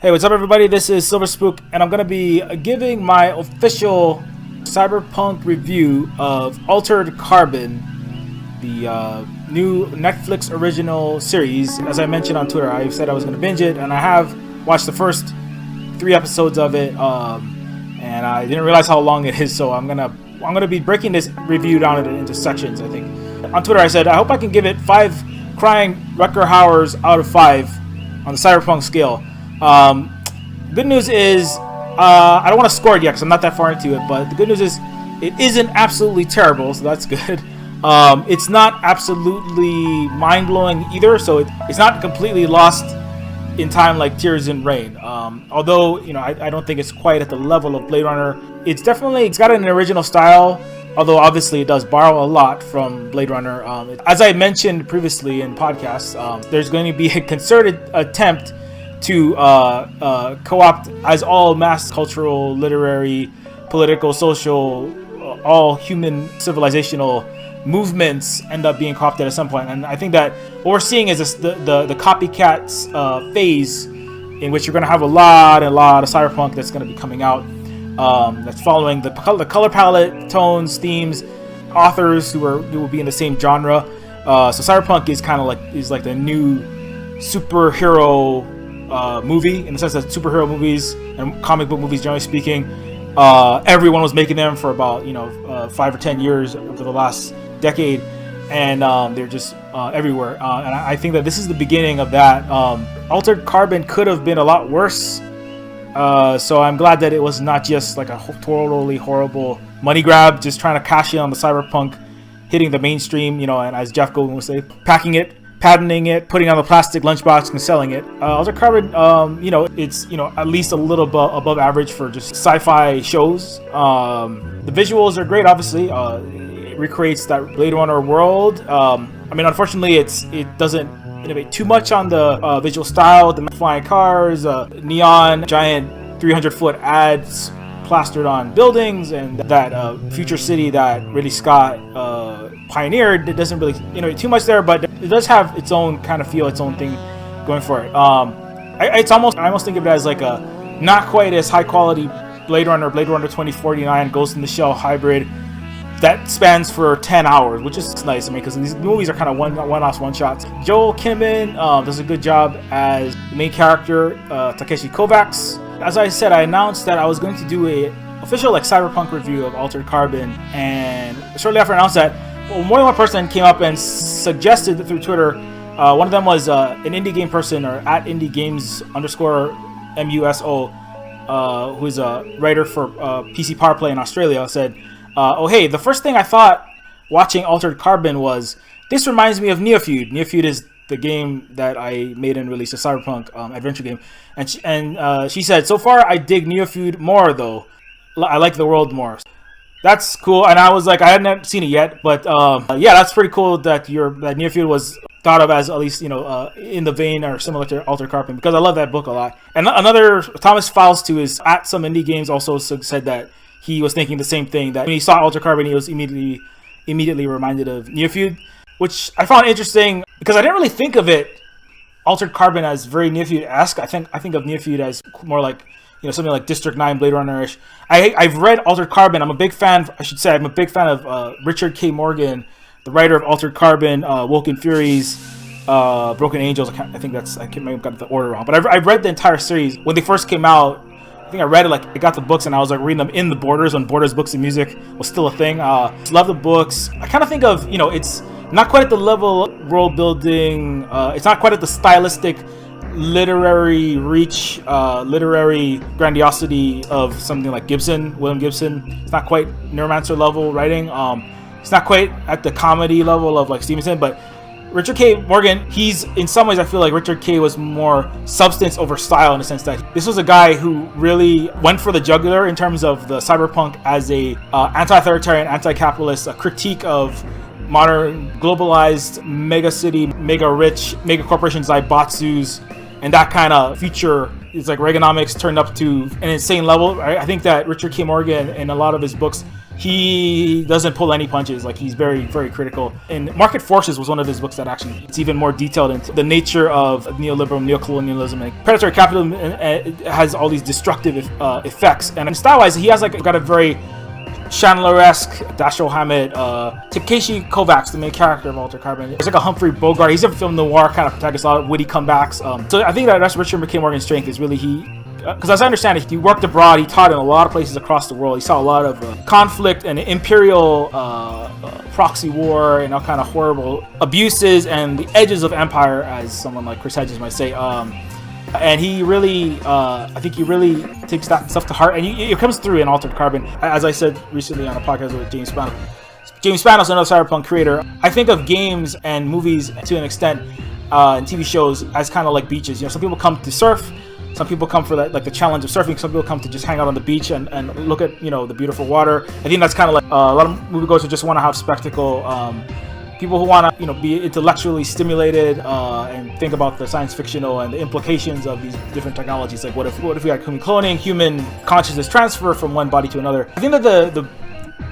Hey, what's up everybody? This is Spook, and I'm going to be giving my official Cyberpunk review of Altered Carbon, the new Netflix original series. As I mentioned on Twitter, I said I was going to binge it, and I have watched the first 3 episodes of it, and I didn't realize how long it is, so I'm gonna be breaking this review down into sections. I think on Twitter I said I hope I can give it 5 crying Rutger Hauers out of 5 on the Cyberpunk scale. Good news is, I don't want to score it yet because I'm not that far into it, but the good news is it isn't absolutely terrible, so that's good. It's not absolutely mind-blowing either, so it's not completely lost in time like Tears in Rain. Although, I don't think it's quite at the level of Blade Runner. It's got an original style, although obviously it does borrow a lot from Blade Runner. As I mentioned previously in podcasts, there's going to be a concerted attempt to co-opt as all mass cultural, literary, political, social, all human civilizational movements end up being co-opted at some point. And I think that what we're seeing is the copycats phase, in which you're going to have a lot of cyberpunk that's going to be coming out, that's following the color palette, tones, themes, authors who will be in the same genre. So cyberpunk is kind of like the new superhero movie, in the sense that superhero movies and comic book movies, generally speaking, everyone was making them for about 5 or 10 years over the last decade, and they're just everywhere. And I think that this is the beginning of that. Altered Carbon could have been a lot worse, so I'm glad that it was not just like a totally horrible money grab, just trying to cash in on the cyberpunk hitting the mainstream, and as Jeff Goldblum would say, packing it, patenting it, putting on the plastic lunchbox and selling it. Altered Carbon, it's at least a little above average for just sci-fi shows. The visuals are great, obviously. It recreates that Blade Runner world. Unfortunately, it doesn't innovate too much on the visual style. The flying cars, neon, giant 300-foot ads plastered on buildings, and that future city that Ridley Scott pioneered. It doesn't really innovate too much there, but it does have its own kind of feel, its own thing going for it. I almost think of it as like a not quite as high quality Blade Runner 2049, Ghost in the Shell hybrid that spans for 10 hours, which is nice. Because these movies are kind of one-offs, one-shots. Joel Kinnaman does a good job as the main character, Takeshi Kovacs. As I said, I announced that I was going to do a official Cyberpunk review of Altered Carbon, and shortly after I announced that, more than one person came up and suggested through Twitter. One of them was an indie game person, or at indie games _MUSO, who is a writer for PC Power Play in Australia, said, oh hey, the first thing I thought watching Altered Carbon was, this reminds me of Neofeud. Neofeud is the game that I made and released, a Cyberpunk adventure game. And she said, so far I dig Neofeud more though. I like the world more. That's cool. And I was like, I hadn't seen it yet, but yeah, that's pretty cool that that Neofeud was thought of as at least in the vein or similar to Altered Carbon, because I love that book a lot. And another, Thomas Fowles too, is at some indie games, also said that he was thinking the same thing, that when he saw Altered Carbon, he was immediately reminded of Neofeud, which I found interesting because I didn't really think of it, Altered Carbon, as very Neofeud-esque. I think of Neofeud as more like something like District 9, Blade Runner-ish. I've read Altered Carbon. I'm a big fan of Richard K. Morgan, the writer of Altered Carbon, Woken Furies, Broken Angels. I think I may have got the order wrong, but I've read the entire series. When they first came out, I think I read it, I got the books and I was reading them in the Borders, when Borders Books and Music was still a thing. Love the books. I kind of think of, it's not quite at the level of world building. It's not quite at the stylistic, literary reach, literary grandiosity of something like William Gibson. It's not quite Neuromancer level writing. It's not quite at the comedy level of Stevenson, but Richard K. Morgan, in some ways I feel like Richard K. was more substance over style, in the sense that this was a guy who really went for the jugular in terms of the cyberpunk as a anti-authoritarian, anti-capitalist, a critique of modern globalized mega city, mega rich, mega corporations like Batsus, and that kind of future is like Reaganomics turned up to an insane level. I think that Richard K. Morgan, in a lot of his books, he doesn't pull any punches. Like, he's very, very critical. And Market Forces was one of his books that actually, it's even more detailed into the nature of neoliberal neocolonialism. And predatory capitalism has all these destructive effects. And style-wise, he has like got a very Chandler-esque, Dashiell Hammett, Takeshi Kovacs, the main character of Altered Carbon. It's like a Humphrey Bogart. He's a film noir kind of protagonist, a lot of witty comebacks. So I think that's Richard McKay Morgan's strength, is really because as I understand it, he worked abroad, he taught in a lot of places across the world. He saw a lot of conflict and imperial proxy war and all kind of horrible abuses and the edges of empire, as someone like Chris Hedges might say. And he really, I think he really takes that stuff to heart, and it comes through in Altered Carbon. As I said recently on a podcast with James Spanos. James Spanos, another cyberpunk creator. I think of games and movies to an extent, and TV shows as kind of like beaches. You know, some people come to surf, some people come for like the challenge of surfing. Some people come to just hang out on the beach and look at, you know, the beautiful water. I think that's kind of like a lot of moviegoers who just want to have spectacle. People who want to, you know, be intellectually stimulated and think about the science fictional and the implications of these different technologies. Like, what if we had human cloning, human consciousness transfer from one body to another? I think that the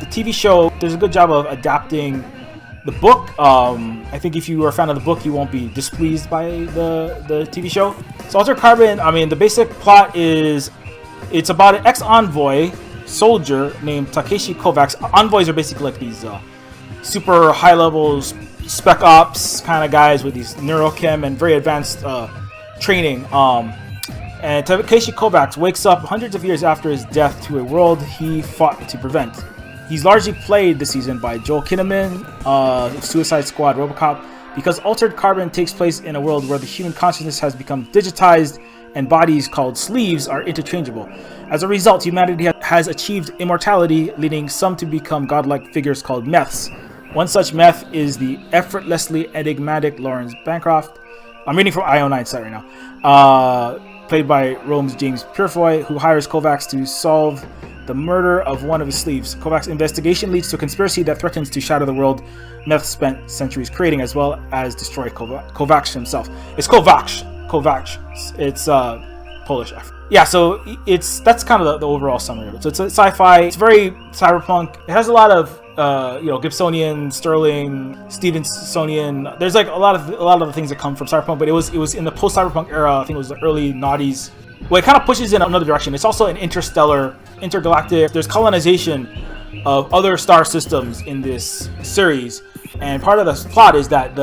TV show does a good job of adapting the book. I think if you are a fan of the book, you won't be displeased by the TV show. So Altered Carbon, I mean, the basic plot is it's about an ex-envoy soldier named Takeshi Kovacs. Envoys are basically like these super high levels spec ops kind of guys with these neurochem and very advanced training. And Takeshi Kovacs wakes up hundreds of years after his death to a world he fought to prevent. He's largely played this season by Joel Kinnaman, Suicide Squad, RoboCop, because Altered Carbon takes place in a world where the human consciousness has become digitized and bodies called sleeves are interchangeable. As a result, humanity has achieved immortality, leading some to become godlike figures called meths. One such meth is the effortlessly enigmatic Lawrence Bancroft. I'm reading from IO9 site right now. Played by Rome's James Purefoy, who hires Kovacs to solve the murder of one of his sleeves. Kovacs' investigation leads to a conspiracy that threatens to shatter the world Meth spent centuries creating, as well as destroy Kovacs himself. It's Kovacs. It's Polish. Yeah, so that's kind of the overall summary of it. So it's a sci-fi. It's very cyberpunk. It has a lot of Gibsonian, Sterling, Stevensonian. There's like a lot of the things that come from cyberpunk, but it was in the post-cyberpunk era. I think it was the early noughties. Well, it kind of pushes in another direction. It's also an intergalactic. There's colonization of other star systems in this series, and part of the plot is that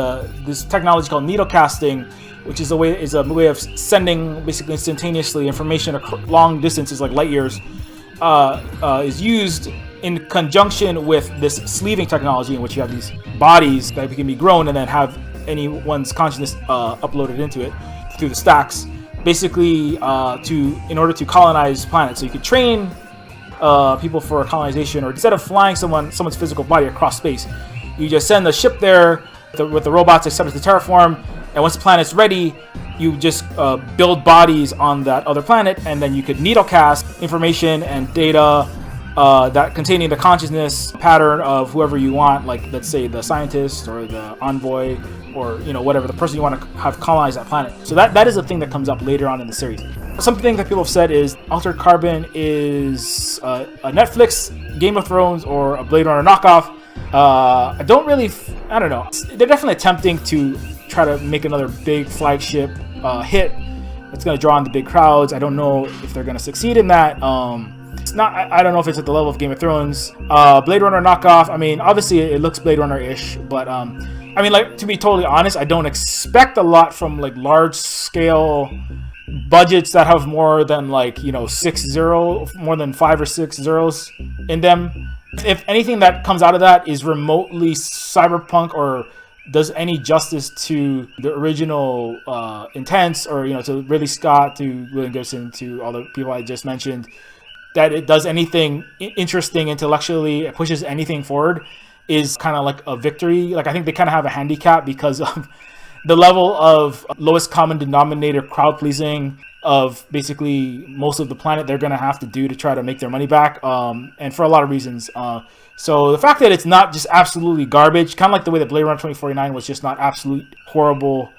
this technology called needle casting, which is a way of sending basically instantaneously information long distances, like light years, is used in conjunction with this sleeving technology, in which you have these bodies that can be grown and then have anyone's consciousness uploaded into it through the stacks, basically in order to colonize planets. So you could train people for colonization, or instead of flying someone's physical body across space, you just send the ship there with the robots accepted to terraform, and once the planet's ready, you just build bodies on that other planet, and then you could needle cast information and data that containing the consciousness pattern of whoever you want, like let's say the scientist or the envoy, or whatever, the person you want to have colonize that planet. So that is a thing that comes up later on in the series. Something that people have said is Altered Carbon is a Netflix Game of Thrones or a Blade Runner knockoff. I don't know. They're definitely attempting to try to make another big flagship hit that's going to draw in the big crowds. I don't know if they're going to succeed in that. It's not. I don't know if it's at the level of Game of Thrones. Blade Runner knockoff. I mean, obviously it looks Blade Runner-ish, but I mean, like, to be totally honest, I don't expect a lot from like large scale budgets that have more than more than 5 or 6 zeros in them. If anything that comes out of that is remotely cyberpunk or does any justice to the original intents, or to Ridley Scott, to William Gibson, to all the people I just mentioned, that it does anything interesting intellectually, it pushes anything forward, is kind of like a victory. Like, I think they kind of have a handicap because of the level of lowest common denominator crowd pleasing of basically most of the planet they're going to have to do to try to make their money back, and for a lot of reasons. So the fact that it's not just absolutely garbage, kind of like the way that Blade Runner 2049 was just not absolute horrible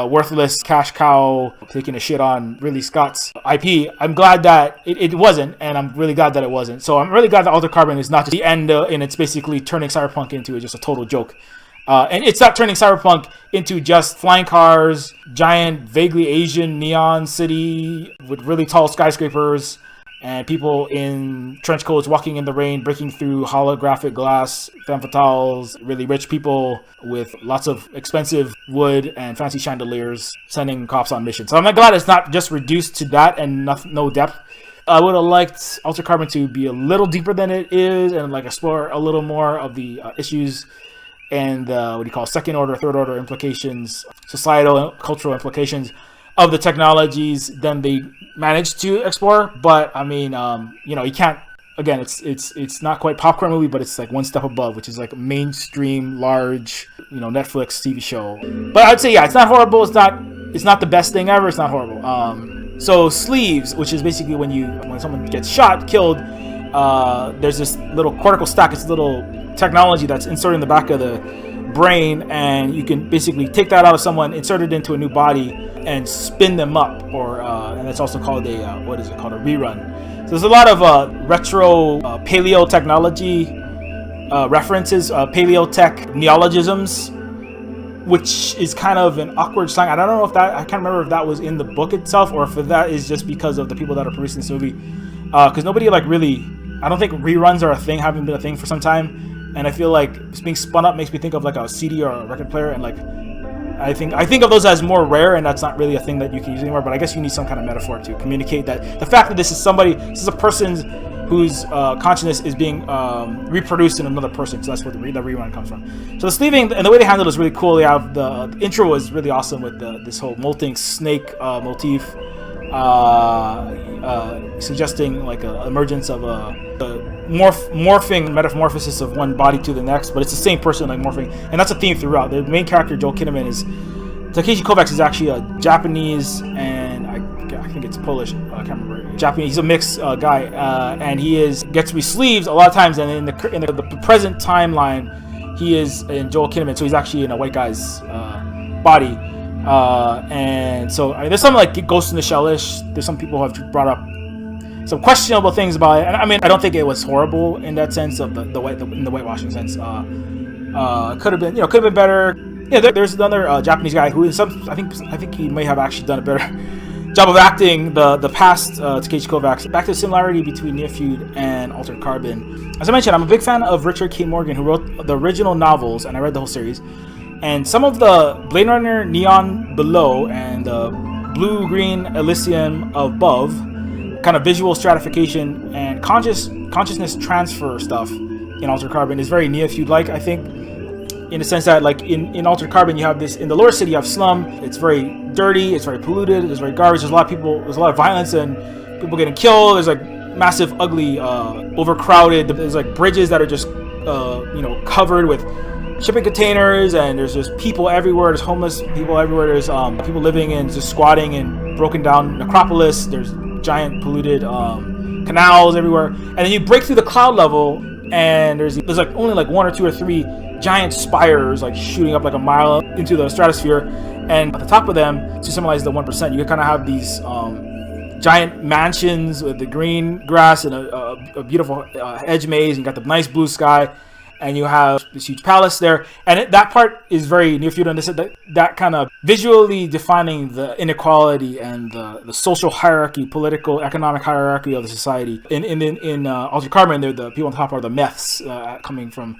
worthless cash cow taking a shit on Ridley Scott's IP. I'm glad that it wasn't, and I'm really glad that it wasn't. So I'm really glad that Altered Carbon is not just the end, and it's basically turning Cyberpunk into just a total joke. And it's not turning Cyberpunk into just flying cars, giant, vaguely Asian neon city with really tall skyscrapers, and people in trench coats walking in the rain, breaking through holographic glass, femme fatales, really rich people with lots of expensive wood and fancy chandeliers sending cops on missions. So I'm glad it's not just reduced to that and no depth. I would have liked Altered Carbon to be a little deeper than it is and like explore a little more of the issues and second order, third order implications, societal and cultural implications of the technologies than they managed to explore. But I mean, you can't. Again, it's not quite popcorn movie, but it's like one step above, which is like a mainstream, large, Netflix TV show. But I'd say, yeah, it's not horrible. It's not the best thing ever. It's not horrible. So sleeves, which is basically when someone gets shot, killed, there's this little cortical stack. It's a little technology that's inserted in the back of the brain, and you can basically take that out of someone, insert it into a new body, and spin them up, and it's also called a a rerun. So there's a lot of retro paleo technology references, paleotech neologisms, which is kind of an awkward slang. I can't remember if that was in the book itself or if that is just because of the people that are producing this movie, because nobody I don't think reruns are a thing, haven't been a thing for some time. And I feel like being spun up makes me think of like a CD or a record player, and like I think of those as more rare, and that's not really a thing that you can use anymore. But I guess you need some kind of metaphor to communicate that the fact that this is a person whose consciousness is being reproduced in another person. So that's where the rerun comes from. So the sleeving and the way they handled it is really cool. They have the intro was really awesome with this whole molting snake motif, suggesting like an emergence of a morphing metamorphosis of one body to the next, but it's the same person like morphing, and that's a theme throughout. The main character, Joel Kinnaman, Takeshi Kovacs is actually a Japanese and I think it's Polish. I can't remember. Japanese. He's a mixed guy, and gets sleeves a lot of times. And in the present timeline, he is in Joel Kinnaman, so he's actually in a white guy's body. And so there's some like Ghost in the Shell-ish. There's some people who have brought up some questionable things about it, and I mean, I don't think it was horrible in that sense of the whitewashing sense. Could have been better. There's another Japanese guy who is I think he may have actually done a better job of acting the past Takeshi Kovacs. Back to the similarity between Near Feud and Altered Carbon. As I mentioned, I'm a big fan of Richard K. Morgan, who wrote the original novels, and I read the whole series. And some of the Blade Runner Neon below and the Blue-Green Elysium above, kind of visual stratification and consciousness transfer stuff in Altered Carbon is very Near Feud-like, I think, in the sense that like in Altered Carbon you have this, in the lower city you have slum, it's very dirty, it's very polluted, there's very garbage, there's a lot of violence and people getting killed, there's like massive, ugly, overcrowded, there's like bridges that are just covered with shipping containers, and there's just people everywhere, there's homeless people everywhere, there's people living in just squatting in broken down necropolis, there's giant polluted canals everywhere, and then you break through the cloud level, and there's like only like one or two or three giant spires like shooting up like a mile into the stratosphere, and at the top of them, to symbolize the 1%, you kind of have these giant mansions with the green grass and a beautiful hedge maze, and you got the nice blue sky, and you have this huge palace there, and that part is very Near Feud, and that kind of visually defining the inequality and the social hierarchy, political, economic hierarchy of the society. In Altered Carbon, the people on top are the Meths, coming from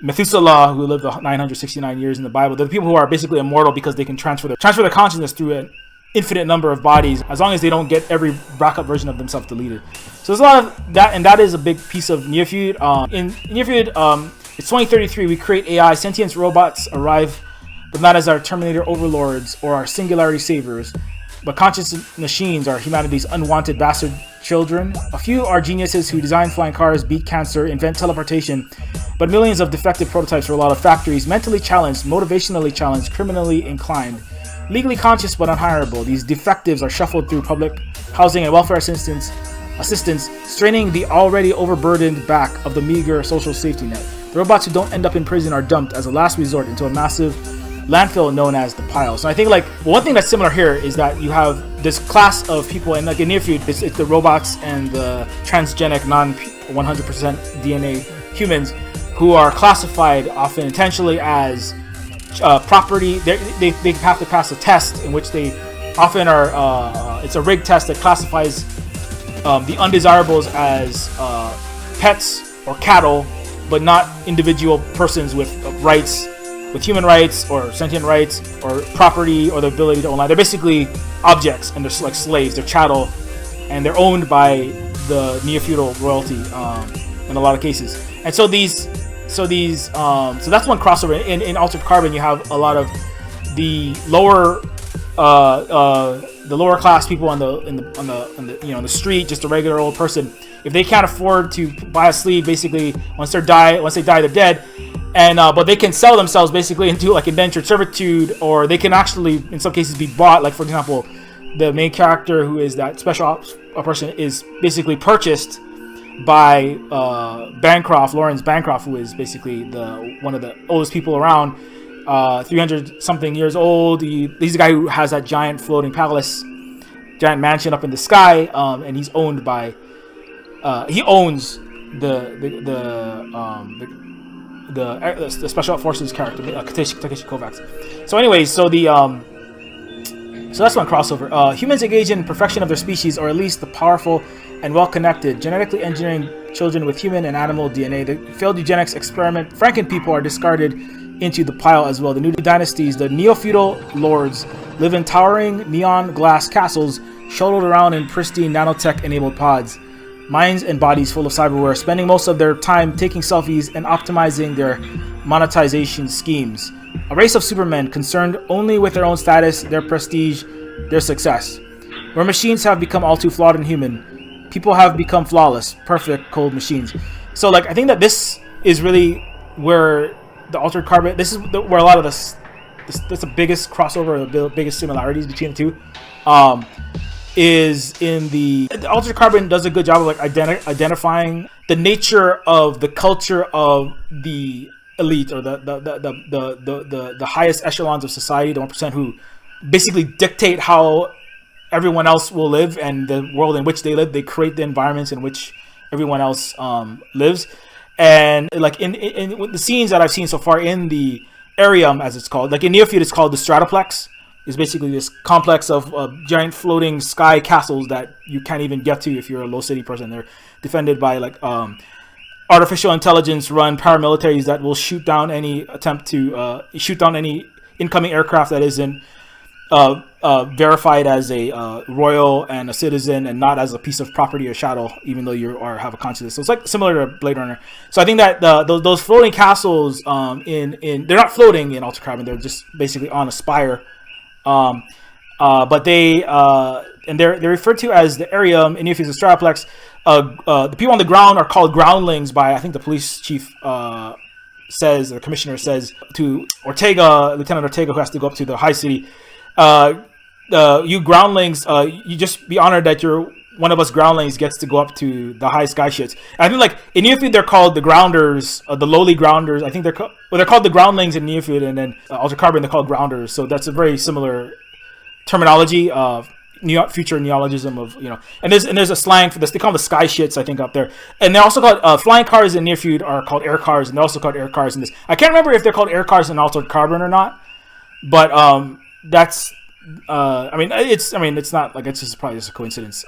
Methuselah, who lived 969 years in the Bible. They're the people who are basically immortal because they can transfer their consciousness through an infinite number of bodies, as long as they don't get every backup version of themselves deleted. So there's a lot of that, and that is a big piece of Near Feud. In Near Feud, it's 2033. We create AI. Sentient robots arrive, but not as our Terminator overlords or our singularity saviors, but conscious machines are humanity's unwanted bastard children. A few are geniuses who design flying cars, beat cancer, invent teleportation, but millions of defective prototypes roll out of factories, mentally challenged, motivationally challenged, criminally inclined. Legally conscious but unhireable, these defectives are shuffled through public housing and welfare assistance, straining the already overburdened back of the meager social safety net. The robots who don't end up in prison are dumped as a last resort into a massive landfill known as the pile. So I think like one thing that's similar here is that you have this class of people, and like in near future, it's the robots and the transgenic, non 100% DNA humans, who are classified often intentionally as property. They have to pass a test in which they often are. It's a rigged test that classifies the undesirables as pets or cattle, but not individual persons with rights, with human rights or sentient rights or property or the ability to own land. They're basically objects, and they're like slaves. They're chattel, and they're owned by the neo-feudal royalty in a lot of cases. And so so that's one crossover. In Altered Carbon, you have a lot of the lower class people on the street, just a regular old person. If they can't afford to buy a sleeve, basically once they die, they're dead. And but they can sell themselves basically into like indentured servitude, or they can actually in some cases be bought. Like for example, the main character, who is that special ops person, is basically purchased by Lawrence Bancroft, who is basically one of the oldest people around, 300 something years old. He's the guy who has that giant floating palace, giant mansion up in the sky, and he's owned by he owns the special forces character, Takeshi Kovacs. So anyways, so that's one crossover. Humans engage in perfection of their species, or at least the powerful and well-connected, genetically engineering children with human and animal DNA. The failed eugenics experiment, Franken people are discarded into the pile as well. The new dynasties, the neo-feudal lords, live in towering neon glass castles, shuttled around in pristine nanotech-enabled pods. Minds and bodies full of cyberware, spending most of their time taking selfies and optimizing their monetization schemes. A race of supermen concerned only with their own status, their prestige, their success. Where machines have become all too flawed and human, people have become flawless, perfect, cold machines. So like I think that this is really where the Altered Carbon, this is where a lot of that's the biggest crossover, the biggest similarities between the two. Is in the Altered Carbon does a good job of like identifying the nature of the culture of the elite, or the highest echelons of society, the 1% who basically dictate how everyone else will live, and the world in which they live. They create the environments in which everyone else lives. And like in the scenes that I've seen so far in the Arium, as it's called, like in Neofeud, it's called the Stratoplex. Is basically this complex of giant floating sky castles that you can't even get to if you're a low city person. They're defended by like artificial intelligence run paramilitaries that will shoot down any attempt to shoot down any incoming aircraft that isn't verified as a royal and a citizen, and not as a piece of property or chattel, even though you have a consciousness. So it's like similar to Blade Runner. So I think that those floating castles they're not floating in Altered Carbon. They're just basically on a spire. But they're referred to as the Arium in Neofeud's Stratoplex. The people on the ground are called groundlings by, I think the police chief says, the commissioner says to Ortega, Lieutenant Ortega, who has to go up to the high city, you groundlings, you just be honored that one of us groundlings gets to go up to the high sky shits. And I think like in Neofeud they're called the grounders, the lowly grounders. I think they're called the groundlings in Neofeud, and then Altered Carbon they're called grounders. So that's a very similar terminology of future neologism of, you know. And there's a slang for this. They call them the sky shits, I think, up there. And they're also called flying cars in Neofeud are called air cars, and they're also called air cars in this. I can't remember if they're called air cars in Altered Carbon or not, but that's. It's not like, it's just probably just a coincidence.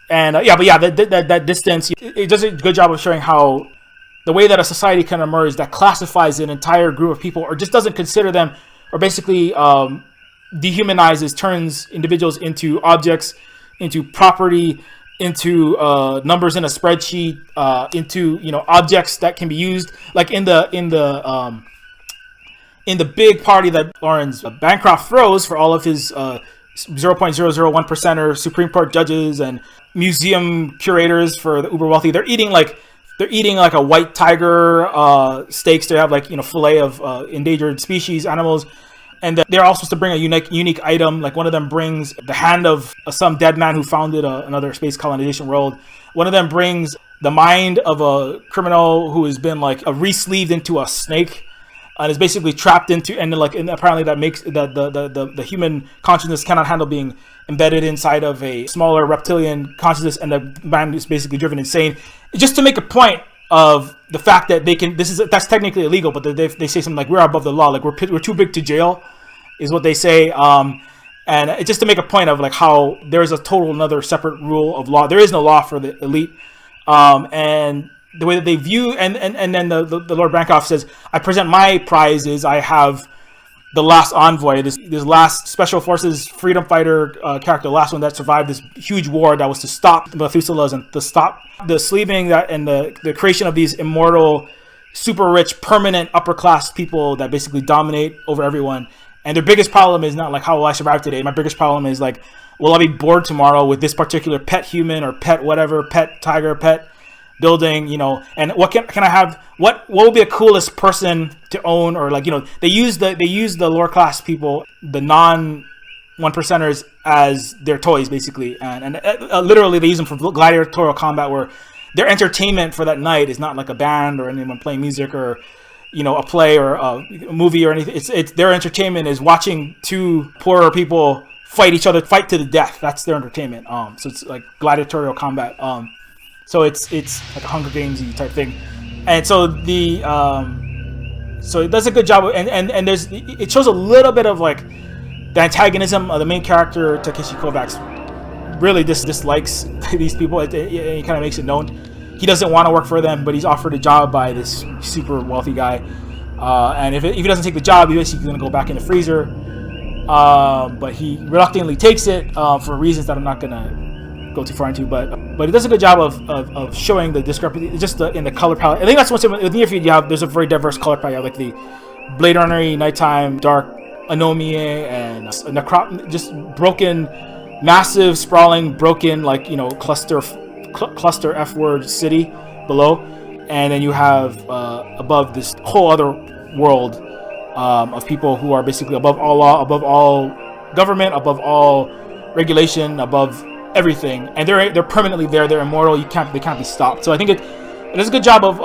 That distance, it does a good job of showing how the way that a society can emerge that classifies an entire group of people, or just doesn't consider them, or basically dehumanizes, turns individuals into objects, into property, into numbers in a spreadsheet, into, you know, objects that can be used, like in the big party that Lawrence Bancroft throws for all of his 0.001% Supreme Court judges and museum curators for the uber wealthy. They're eating like a white tiger steaks. They have like, you know, fillet of endangered species animals, and they're all supposed to bring a unique item. Like one of them brings the hand of some dead man who founded another space colonization world. One of them brings the mind of a criminal who has been like re-sleeved into a snake. and is basically trapped into, and apparently that makes the human consciousness cannot handle being embedded inside of a smaller reptilian consciousness, and the man is basically driven insane. Just to make a point of the fact that that's technically illegal, but they say something like, we're above the law, like we're too big to jail, is what they say. And it's just to make a point of like how there is a total another separate rule of law. There is no law for the elite, and the way that they view, and then the Lord Brankoff says, I present my prizes. I have the last envoy, this last special forces freedom fighter character, the last one that survived this huge war that was to stop Methuselahs and to stop the sleeving that and the creation of these immortal, super rich, permanent upper class people that basically dominate over everyone. And their biggest problem is not like, how will I survive today? My biggest problem is like, will I be bored tomorrow with this particular pet human or pet whatever, pet tiger, pet building, you know, and what can I have? What will be the coolest person to own? Or like, you know, they use the lower class people, the non 1%ers, as their toys basically, and literally they use them for gladiatorial combat, where their entertainment for that night is not like a band or anyone playing music or, you know, a play or a movie or anything. It's their entertainment is watching two poorer people fight each other, fight to the death. That's their entertainment. So it's like gladiatorial combat. So it's like a Hunger Games-y type thing, and so so it does a good job. And it shows a little bit of like the antagonism of the main character, Takeshi Kovacs. Really dislikes these people. It kind of makes it known. He doesn't want to work for them, but he's offered a job by this super wealthy guy. And if he doesn't take the job, he's basically going to go back in the freezer. But he reluctantly takes it for reasons that I'm not going to go too far into. But it does a good job of showing the discrepancy just in the color palette. I think that's what's in the near future. There's a very diverse color palette. You have like the Blade Runner nighttime dark Anomie and just broken, massive, sprawling, broken, like, you know, cluster F word city below, and then you have above this whole other world of people who are basically above all law, above all government, above all regulation, above everything, and they're permanently there. They're immortal. They can't be stopped. So I think it does a good job of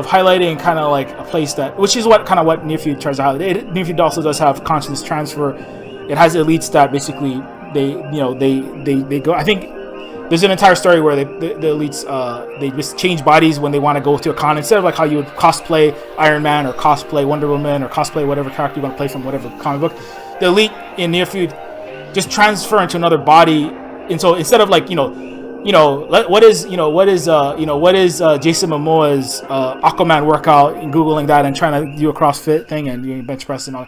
highlighting kind of like a place which is what Near Future tries to highlight. Near Future also does have consciousness transfer. It has elites that basically they go. I think there's an entire story where the elites they just change bodies when they want to go to a con, instead of like how you would cosplay Iron Man or cosplay Wonder Woman or cosplay whatever character you want to play from whatever comic book. The elite in Near Future just transfer into another body, and so instead of like what is Jason Momoa's Aquaman workout, and Googling that and trying to do a CrossFit thing and doing bench press and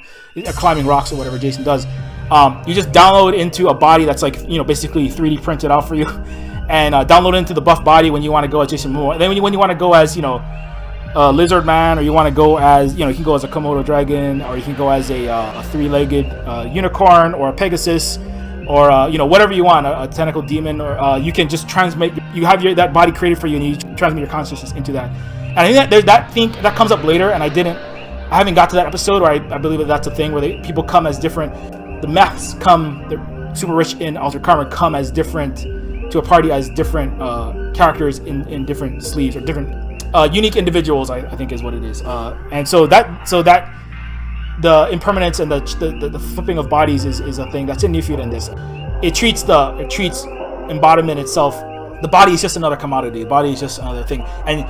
climbing rocks or whatever Jason does. You just download into a body that's like, basically 3D printed out for you, and download into the buff body when you want to go as Jason Momoa. And then when you want to go as, Lizard Man, or you want to go as, you can go as a Komodo dragon, or you can go as a three-legged unicorn or a Pegasus, or whatever you want, a tentacle demon, or you can just transmit. You have that body created for you, and you transmit your consciousness into that. And I think that there's that thing that comes up later, and I haven't got to that episode, or I believe that's a thing where people come as different. The mechs the super rich in Altered Carbon come as different to a party as different characters in different sleeves, or different unique individuals. I think is what it is. And so that the impermanence and the flipping of bodies is a thing that's in Near Future in this. It treats embodiment itself. The body is just another commodity. The body is just another thing. And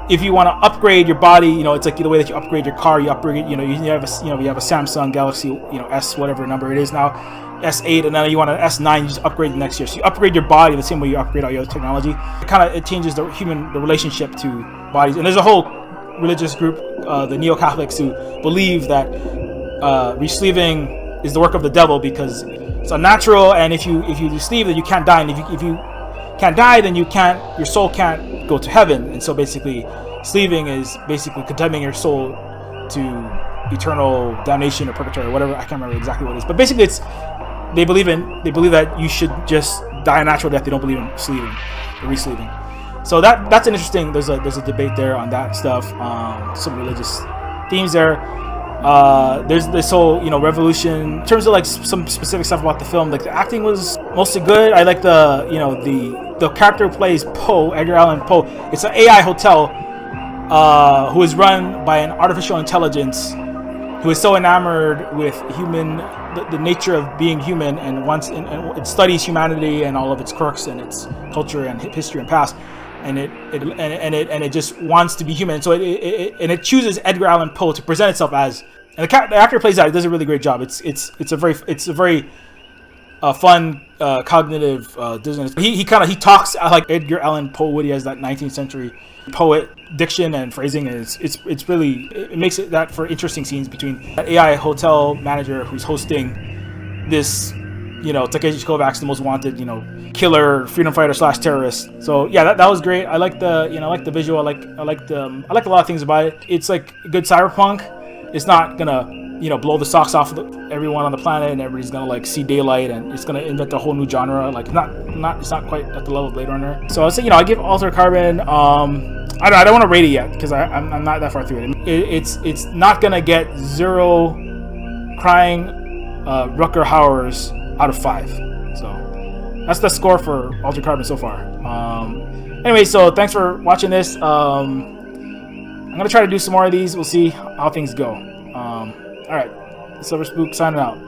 if you want to upgrade your body, it's like the way that you upgrade your car. You upgrade, you have a Samsung Galaxy, S whatever number it is now, S8, and then you want an S9. You just upgrade the next year. So you upgrade your body the same way you upgrade all your other technology. It changes the relationship to bodies. And there's a whole religious group, the Neo-Catholics, who believe that resleeving is the work of the devil because it's unnatural, and if you resleeve, then you can't die, and if you can't die, then your soul can't go to heaven. And so basically sleeving is basically condemning your soul to eternal damnation or purgatory or whatever. I can't remember exactly what it is, but basically they believe that you should just die a natural death. They don't believe in sleeving or resleeving. So that's an interesting. There's a debate there on that stuff. Some religious themes there. There's this whole revolution in terms of like some specific stuff about the film. Like the acting was mostly good. I like the character who plays Poe, Edgar Allan Poe. It's an AI hotel who is run by an artificial intelligence who is so enamored with the nature of being human, and it studies humanity and all of its quirks and its culture and history and past, and it just wants to be human. So it chooses Edgar Allan Poe to present itself as, and the actor plays that. It does a really great job. It's a very fun cognitive dissonance. He talks like Edgar Allan Poe would. He has that 19th century poet diction and phrasing, and it's really, it makes it that for interesting scenes between that AI hotel manager who's hosting this, Takeshi Kovacs, the most wanted, killer, freedom fighter / terrorist. So yeah, that was great. I like the visual. I like a lot of things about it. It's like good cyberpunk. It's not gonna blow the socks off of everyone on the planet, and everybody's gonna like see daylight, and it's gonna invent a whole new genre. Like it's not quite at the level of Blade Runner. So I'll say, I give Altered Carbon. I don't want to rate it yet because I'm not that far through it. It's not gonna get 0 crying Rucker Howers out of 5. So that's the score for Altered Carbon so far. Anyway, so thanks for watching this. I'm gonna try to do some more of these. We'll see how things go. All right, Silver Spook signing out.